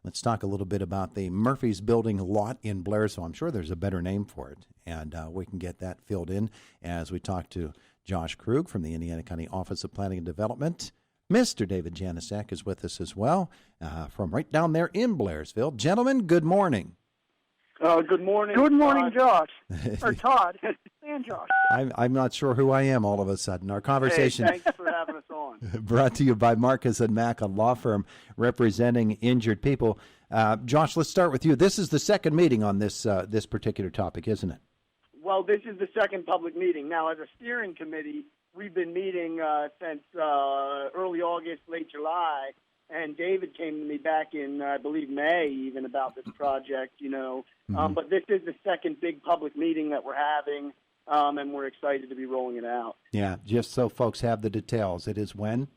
Let's talk a little bit about the Murphy's Building lot in Blairsville. I'm sure there's a better name for it, and we can get that filled in as we talk to Josh Krug from the Indiana County Office of Planning and Development. Mr. David Janusek is with us as well from right down there in Blairsville. Gentlemen, good morning. Good morning. Good morning, Josh. Or Todd. And Josh. I'm not sure who I am all of a sudden. Our conversation. Hey, thanks for having us on. Brought to you by Marcus and Mack, a law firm representing injured people. Josh, let's start with you. This is the second meeting on this particular topic, isn't it? Well, this is the second public meeting. Now, as a steering committee, we've been meeting since early August, late July, and David came to me back in, I believe, May even about this project, But this is the second big public meeting that we're having, and we're excited to be rolling it out. Yeah, just so folks have the details. It is when?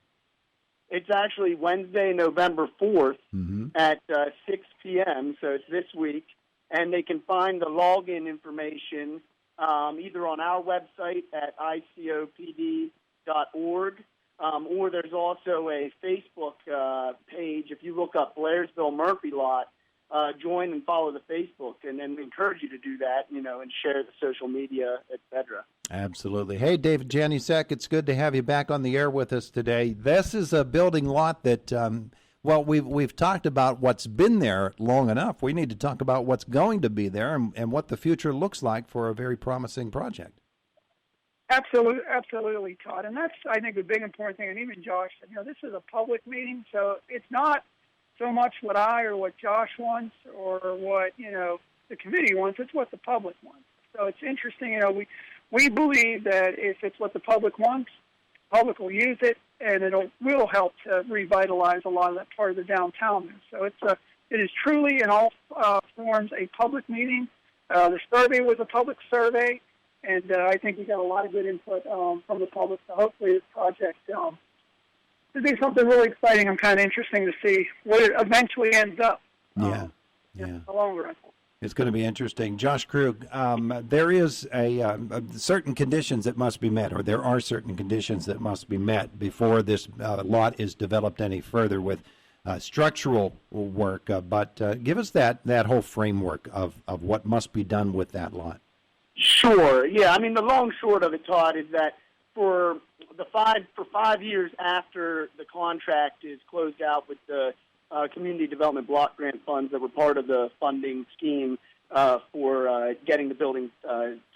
It's actually Wednesday, November 4th at 6 p.m., so it's this week, and they can find the login information either on our website at icopd.org, or there's also a Facebook page. If you look up Blairsville Murphy Lot, join and follow the Facebook, and then we encourage you to do that, and share the social media, etc. Absolutely. Hey, David Janusek, it's good to have you back on the air with us today. This is a building lot that, we've talked about what's been there long enough. We need to talk about what's going to be there and what the future looks like for a very promising project. Absolutely, Todd. And that's, I think, a big important thing. And even Josh said, this is a public meeting, so it's not so much what I or what Josh wants or what, the committee wants. It's what the public wants. So it's interesting, we believe that if it's what the public wants, the public will use it, and it will help to revitalize a lot of that part of the downtown. So it is truly in all forms a public meeting. The survey was a public survey, and I think we got a lot of good input from the public. So hopefully this project will be something really exciting and kind of interesting to see what it eventually ends up. In the long run. It's going to be interesting. Josh Krug, there is a certain conditions that must be met, or there are certain conditions that must be met before this lot is developed any further with structural work. But give us that whole framework of what must be done with that lot. Sure. Yeah. I mean, the long short of it, Todd, is that for 5 years after the contract is closed out with the community development block grant funds that were part of the funding scheme for getting the building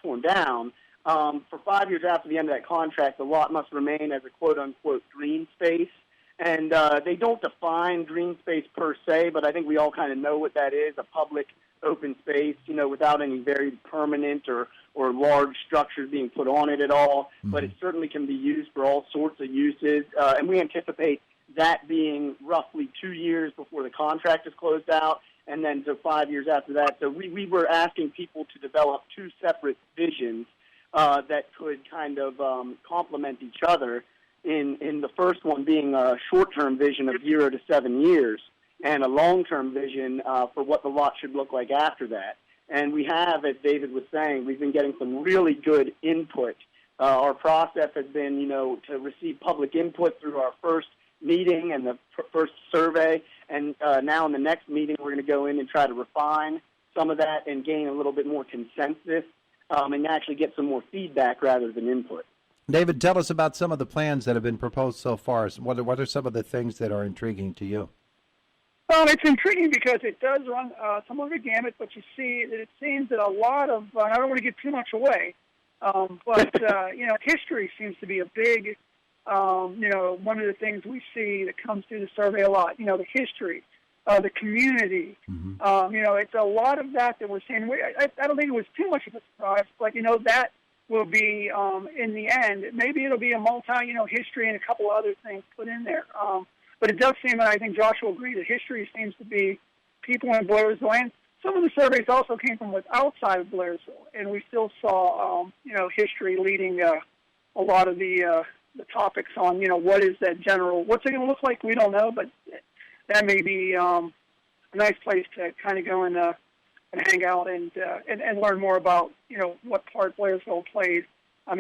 torn down. For 5 years after the end of that contract, the lot must remain as a quote-unquote green space. And they don't define green space per se, but I think we all kind of know what that is, a public open space, without any very permanent or large structures being put on it at all. But it certainly can be used for all sorts of uses. And we anticipate that being roughly 2 years before the contract is closed out, and then to 5 years after that. So we were asking people to develop two separate visions that could kind of complement each other, in the first one being a short-term vision of 0 to 7 years, and a long-term vision for what the lot should look like after that. And we have, as David was saying, we've been getting some really good input. Our process has been, to receive public input through our first meeting and the first survey, and now in the next meeting we're going to go in and try to refine some of that and gain a little bit more consensus and actually get some more feedback rather than input. David, tell us about some of the plans that have been proposed so far. What are some of the things that are intriguing to you? Well, it's intriguing because it does run some of the gamut, but you see that it seems that a lot of, I don't want to give too much away, but history seems to be a big one of the things we see that comes through the survey a lot, the history, the community. It's a lot of that we're seeing. I don't think it was too much of a surprise, but, that will be, in the end, maybe it'll be a history and a couple of other things put in there. But it does seem, and I think Josh will agree, that history seems to be people in Blairsville. And some of the surveys also came from outside of Blairsville, and we still saw, history leading a lot of the topics on, what is that what's it going to look like? We don't know, but that may be a nice place to kind of go and hang out and learn more about, what part Blairsville played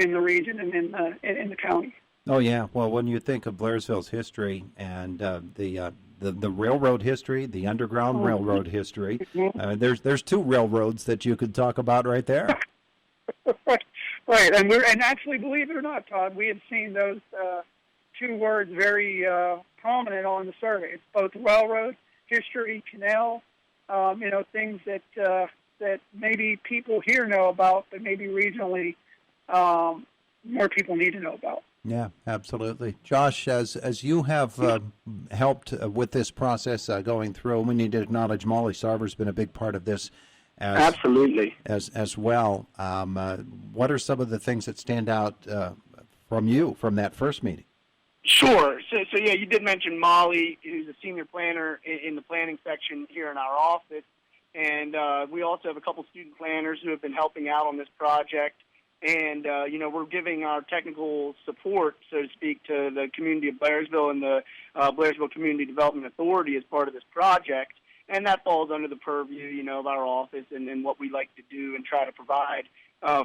in the region and in the county. Oh, yeah. Well, when you think of Blairsville's history and the the railroad history, the Underground Railroad history. There's two railroads that you could talk about right there. Right, and actually, believe it or not, Todd, we have seen those two words very prominent on the survey. It's both railroad history, canal, things that maybe people here know about, but maybe regionally more people need to know about. Yeah, absolutely. Josh, as you have helped with this process going through, we need to acknowledge Molly Sarver's been a big part of this. Absolutely. As well. What are some of the things that stand out from that first meeting? Sure. So yeah, you did mention Molly, who's a senior planner in the planning section here in our office. And we also have a couple student planners who have been helping out on this project. And, we're giving our technical support, so to speak, to the community of Blairsville and the Blairsville Community Development Authority as part of this project. And that falls under the purview, of our office and what we like to do and try to provide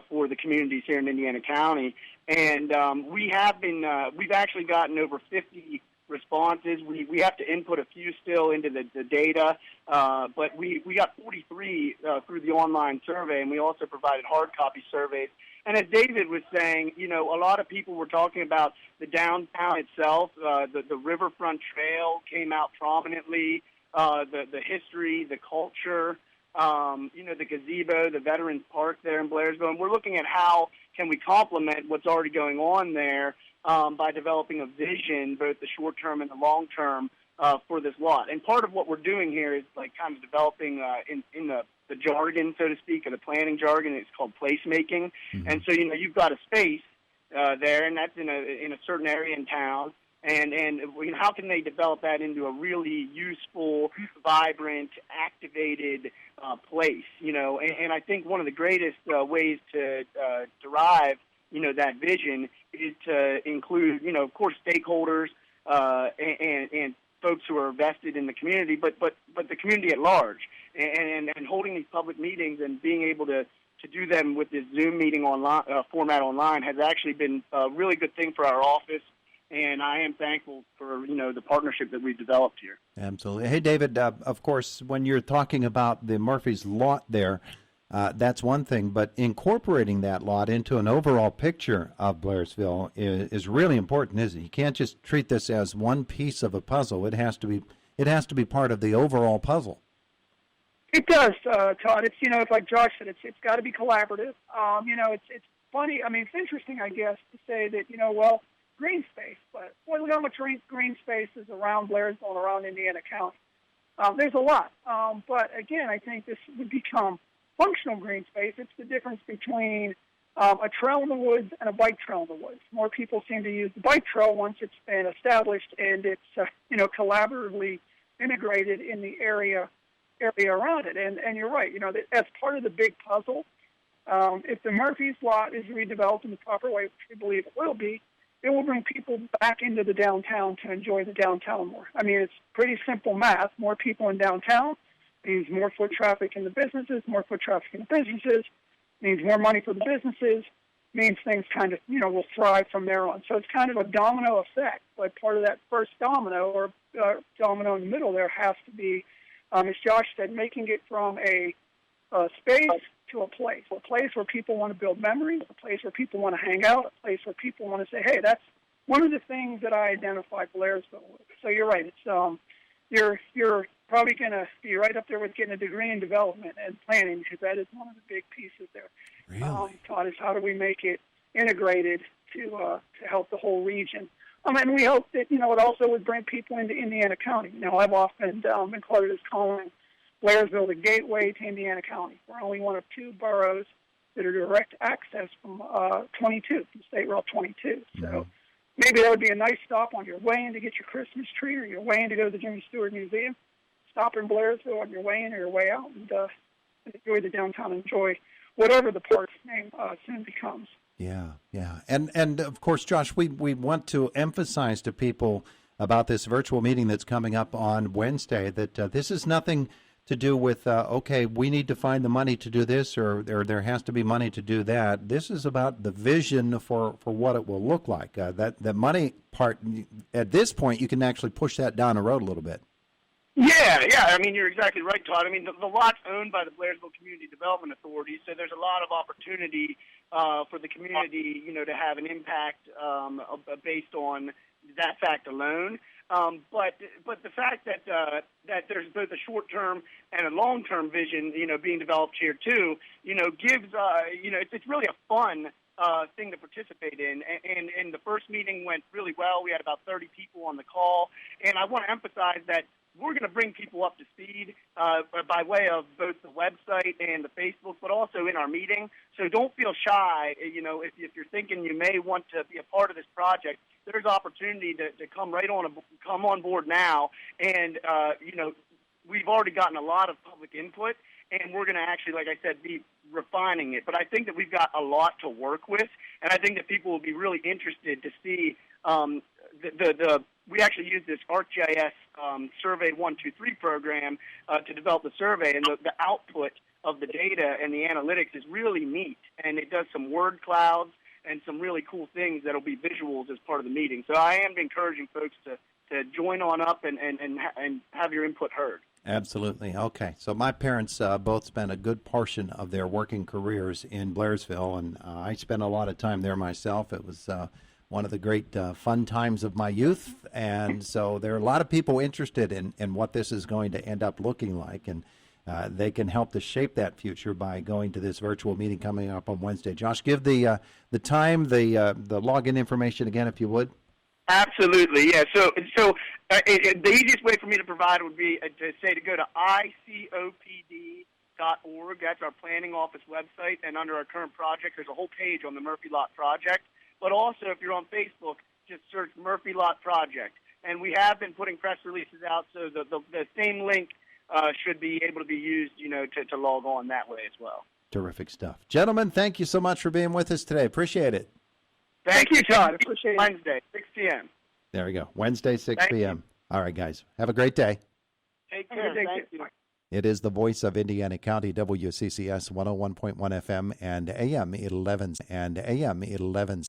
for the communities here in Indiana County. And we've actually gotten over 50 responses. We have to input a few still into the data, but we got 43 through the online survey, and we also provided hard copy surveys. And as David was saying, a lot of people were talking about the downtown itself. The Riverfront Trail came out prominently. The history, the culture, the gazebo, the Veterans Park there in Blairsville. And we're looking at how can we complement what's already going on there by developing a vision, both the short-term and the long-term, for this lot. And part of what we're doing here is like kind of developing in the jargon, so to speak, or the planning jargon. It's called placemaking. Mm-hmm. And so, you've got a space there, and that's in a certain area in town. And how can they develop that into a really useful, vibrant, activated place? And I think one of the greatest ways to derive that vision is to include of course stakeholders and folks who are vested in the community, but the community at large, and holding these public meetings and being able to do them with this Zoom meeting online format online has actually been a really good thing for our office. And I am thankful for, the partnership that we've developed here. Absolutely. Hey, David, of course, when you're talking about the Murphy's lot there, that's one thing, but incorporating that lot into an overall picture of Blairsville is really important, isn't it? You can't just treat this as one piece of a puzzle. It has to be part of the overall puzzle. It does, Todd. It's like Josh said, it's got to be collaborative. It's funny. I mean, it's interesting, I guess, to say that, green space, but boy, look how much green space is around Blairsville and around Indiana County. There's a lot. But again, I think this would become functional green space. It's the difference between a trail in the woods and a bike trail in the woods. More people seem to use the bike trail once it's been established and it's, collaboratively integrated in the area around it. And you're right, as part of the big puzzle, if the Murphy's lot is redeveloped in the proper way, which we believe it will be, it will bring people back into the downtown to enjoy the downtown more. I mean, it's pretty simple math. More people in downtown means more foot traffic in the businesses. More foot traffic in the businesses means more money for the businesses, means things kind of, will thrive from there on. So it's kind of a domino effect. But part of that first domino or domino in the middle there has to be, as Josh said, making it from a space to a place where people want to build memories, a place where people want to hang out, a place where people want to say, hey, that's one of the things that I identify Blairsville with. So you're right. It's you're probably going to be right up there with getting a degree in development and planning, because that is one of the big pieces there. Really? Todd, is how do we make it integrated to help the whole region? And we hope that, it also would bring people into Indiana County. I've often been quoted as calling Blairsville the gateway to Indiana County. We're only one of two boroughs that are direct access from 22, from State Route 22. So maybe that would be a nice stop on your way in to get your Christmas tree, or your way in to go to the Jimmy Stewart Museum. Stop in Blairsville on your way in or your way out, and enjoy the downtown, enjoy whatever the park's name soon becomes. Yeah. And of course, Josh, we want to emphasize to people about this virtual meeting that's coming up on Wednesday that this is nothing to do with, we need to find the money to do this, or there has to be money to do that. This is about the vision for what it will look like. That money part, at this point, you can actually push that down the road a little bit. Yeah. I mean, you're exactly right, Todd. I mean, the lot's owned by the Blairsville Community Development Authority, so there's a lot of opportunity for the community, to have an impact based on that fact alone. But the fact that there's both a short-term and a long-term vision, being developed here too, gives it's really a fun thing to participate in. And the first meeting went really well. We had about 30 people on the call, and I want to emphasize that we're going to bring people up to speed by way of both the website and the Facebook, but also in our meeting. So don't feel shy. If you're thinking you may want to be a part of this project, there's opportunity to come on board now. And we've already gotten a lot of public input, and we're going to actually, like I said, be refining it. But I think that we've got a lot to work with, and I think that people will be really interested to see we actually use this ArcGIS Survey 123 program to develop the survey, and the output of the data and the analytics is really neat, and it does some word clouds and some really cool things that'll be visuals as part of the meeting. So I am encouraging folks to join on up and have your input heard. Absolutely. Okay. So my parents both spent a good portion of their working careers in Blairsville, and I spent a lot of time there myself. It was one of the great fun times of my youth, and so there are a lot of people interested in what this is going to end up looking like, and they can help to shape that future by going to this virtual meeting coming up on Wednesday. Josh, give the time, the login information again, if you would. Absolutely, yeah. So the easiest way for me to provide would be to go to icopd.org. That's our planning office website, and under our current project, there's a whole page on the Murphy Lot Project. But also, if you're on Facebook, just search Murphy Lot Project. And we have been putting press releases out, so the same link should be able to be used, to log on that way as well. Terrific stuff. Gentlemen, thank you so much for being with us today. Appreciate it. Thank you, Todd. Appreciate it. Wednesday, 6 p.m. There we go. Wednesday, 6 p.m. All right, guys. Have a great day. Take care. Thank you. It is the voice of Indiana County, WCCS 101.1 FM and AM 11 and AM 11.